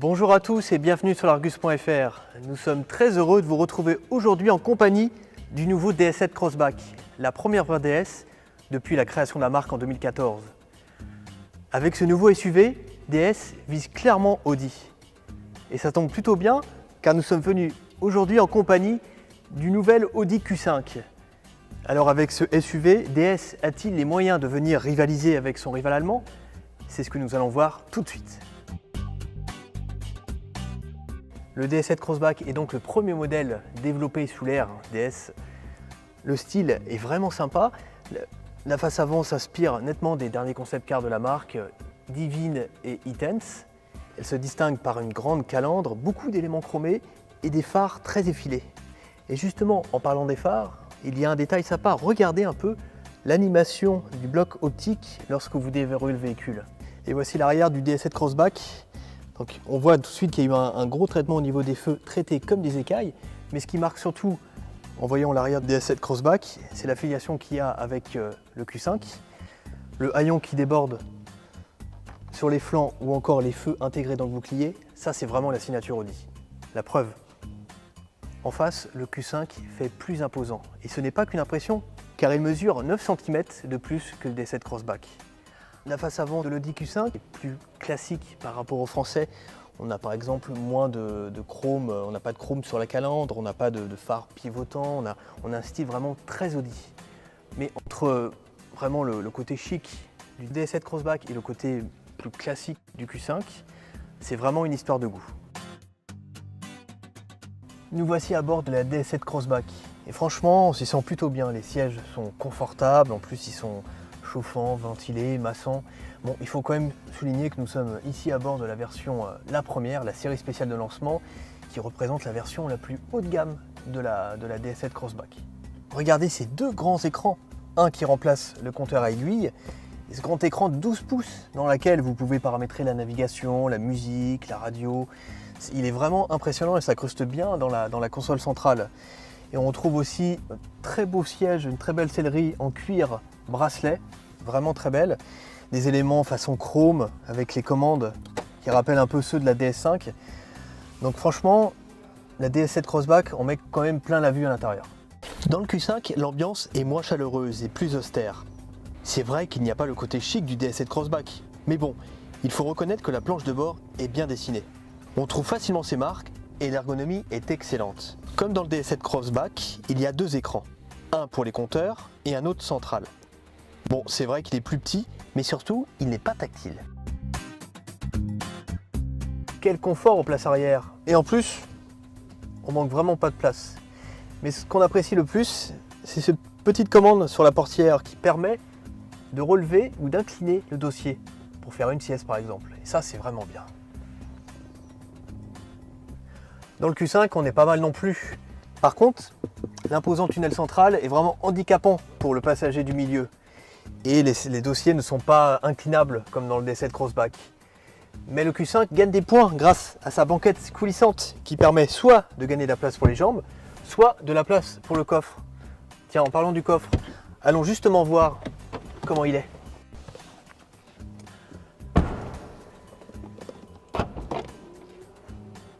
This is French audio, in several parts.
Bonjour à tous et bienvenue sur l'Argus.fr. Nous sommes très heureux de vous retrouver aujourd'hui en compagnie du nouveau DS7 Crossback, la première vraie DS depuis la création de la marque en 2014. Avec ce nouveau SUV, DS vise clairement Audi. Et ça tombe plutôt bien car nous sommes venus aujourd'hui en compagnie du nouvel Audi Q5. Alors avec ce SUV, DS a-t-il les moyens de venir rivaliser avec son rival allemand? C'est ce que nous allons voir tout de suite. Le DS7 Crossback est donc le premier modèle développé sous l'ère DS. Le style est vraiment sympa. La face avant s'inspire nettement des derniers concept cars de la marque, Divine et E-Tense. Elle se distingue par une grande calandre, beaucoup d'éléments chromés et des phares très effilés. Et justement, en parlant des phares, il y a un détail sympa. Regardez un peu l'animation du bloc optique lorsque vous déverrouillez le véhicule. Et voici l'arrière du DS7 Crossback. Donc on voit tout de suite qu'il y a eu un gros traitement au niveau des feux traités comme des écailles, mais ce qui marque surtout en voyant l'arrière du DS7 Crossback, c'est l'affiliation qu'il y a avec le Q5, le haillon qui déborde sur les flancs ou encore les feux intégrés dans le bouclier, ça c'est vraiment la signature Audi. La preuve, en face le Q5 fait plus imposant et ce n'est pas qu'une impression car il mesure 9 cm de plus que le DS7 Crossback. La face avant de l'Audi Q5 est plus classique par rapport au français. On a par exemple moins de chrome, on n'a pas de chrome sur la calandre, on n'a pas de phare pivotant, on a un style vraiment très Audi. Mais entre vraiment le côté chic du DS7 Crossback et le côté plus classique du Q5, c'est vraiment une histoire de goût. Nous voici à bord de la DS7 Crossback. Et franchement, on s'y sent plutôt bien. Les sièges sont confortables, en plus ils sont chauffant, ventilé, massant. Bon, il faut quand même souligner que nous sommes ici à bord de la version la première, la série spéciale de lancement, qui représente la version la plus haut de gamme de la DS7 Crossback. Regardez ces deux grands écrans, un qui remplace le compteur à aiguille, et ce grand écran de 12 pouces dans lequel vous pouvez paramétrer la navigation, la musique, la radio. Il est vraiment impressionnant et ça cruste bien dans la console centrale. Et on retrouve aussi un très beau siège, une très belle sellerie en cuir bracelet, vraiment très belle. Des éléments façon chrome avec les commandes qui rappellent un peu ceux de la DS5. Donc franchement, la DS7 Crossback, on met quand même plein la vue à l'intérieur. Dans le Q5, l'ambiance est moins chaleureuse et plus austère. C'est vrai qu'il n'y a pas le côté chic du DS7 Crossback, mais bon, il faut reconnaître que la planche de bord est bien dessinée. On trouve facilement ces marques et l'ergonomie est excellente. Comme dans le DS7 Crossback, il y a deux écrans, un pour les compteurs et un autre central. Bon, c'est vrai qu'il est plus petit, mais surtout, il n'est pas tactile. Quel confort aux places arrière! Et en plus, on manque vraiment pas de place. Mais ce qu'on apprécie le plus, c'est cette petite commande sur la portière qui permet de relever ou d'incliner le dossier pour faire une sieste par exemple. Et ça, c'est vraiment bien. Dans le Q5, on est pas mal non plus. Par contre, l'imposant tunnel central est vraiment handicapant pour le passager du milieu. Et les dossiers ne sont pas inclinables comme dans le DS7 Crossback. Mais le Q5 gagne des points grâce à sa banquette coulissante qui permet soit de gagner de la place pour les jambes, soit de la place pour le coffre. Tiens, en parlant du coffre, allons justement voir comment il est.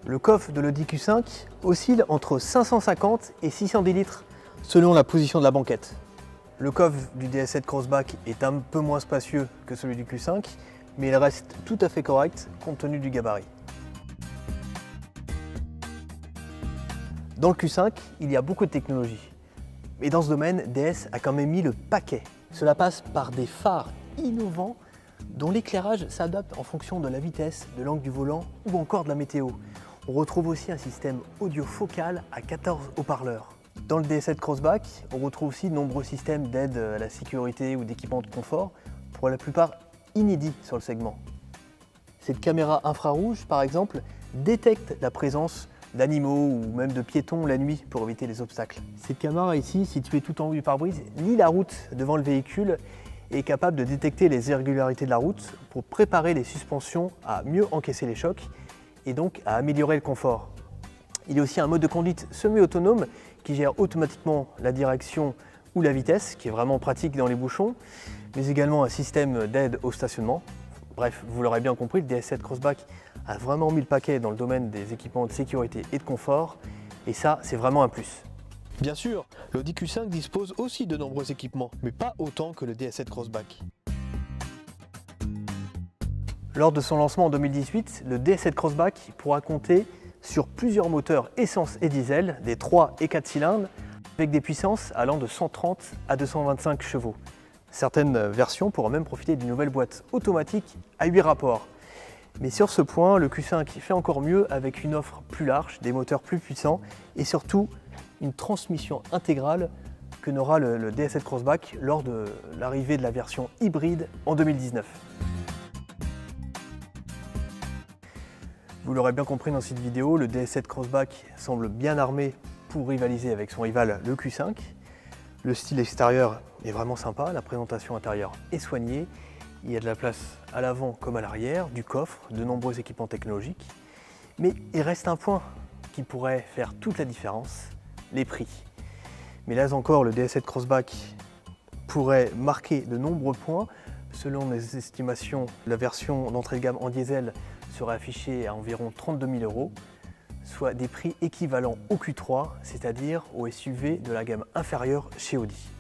Le coffre de l'Audi Q5 oscille entre 550 et 610 litres selon la position de la banquette. Le coffre du DS7 Crossback est un peu moins spacieux que celui du Q5, mais il reste tout à fait correct compte tenu du gabarit. Dans le Q5, il y a beaucoup de technologie. Et dans ce domaine, DS a quand même mis le paquet. Cela passe par des phares innovants dont l'éclairage s'adapte en fonction de la vitesse, de l'angle du volant ou encore de la météo. On retrouve aussi un système audio focal à 14 haut-parleurs. Dans le DS7 Crossback, on retrouve aussi de nombreux systèmes d'aide à la sécurité ou d'équipement de confort, pour la plupart inédits sur le segment. Cette caméra infrarouge, par exemple, détecte la présence d'animaux ou même de piétons la nuit pour éviter les obstacles. Cette caméra ici, située tout en haut du pare-brise, lit la route devant le véhicule et est capable de détecter les irrégularités de la route pour préparer les suspensions à mieux encaisser les chocs et donc à améliorer le confort. Il y a aussi un mode de conduite semi-autonome qui gère automatiquement la direction ou la vitesse, qui est vraiment pratique dans les bouchons, mais également un système d'aide au stationnement. Bref, vous l'aurez bien compris, le DS7 Crossback a vraiment mis le paquet dans le domaine des équipements de sécurité et de confort, et ça, c'est vraiment un plus. Bien sûr, l'Audi Q5 dispose aussi de nombreux équipements, mais pas autant que le DS7 Crossback. Lors de son lancement en 2018, le DS7 Crossback pourra compter sur plusieurs moteurs essence et diesel, des 3 et 4 cylindres, avec des puissances allant de 130 à 225 chevaux. Certaines versions pourront même profiter d'une nouvelle boîte automatique à 8 rapports. Mais sur ce point, le Q5 fait encore mieux avec une offre plus large, des moteurs plus puissants et surtout une transmission intégrale que n'aura le DS7 Crossback lors de l'arrivée de la version hybride en 2019. Vous l'aurez bien compris dans cette vidéo, le DS7 Crossback semble bien armé pour rivaliser avec son rival le Q5. Le style extérieur est vraiment sympa, la présentation intérieure est soignée. Il y a de la place à l'avant comme à l'arrière, du coffre, de nombreux équipements technologiques. Mais il reste un point qui pourrait faire toute la différence, les prix. Mais là encore, le DS7 Crossback pourrait marquer de nombreux points. Selon les estimations, la version d'entrée de gamme en diesel serait affichée à environ 32 000 €, soit des prix équivalents au Q3, c'est-à-dire au SUV de la gamme inférieure chez Audi.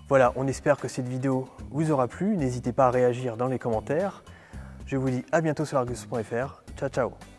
Voilà, on espère que cette vidéo vous aura plu. N'hésitez pas à réagir dans les commentaires. Je vous dis à bientôt sur Argus.fr. Ciao, ciao!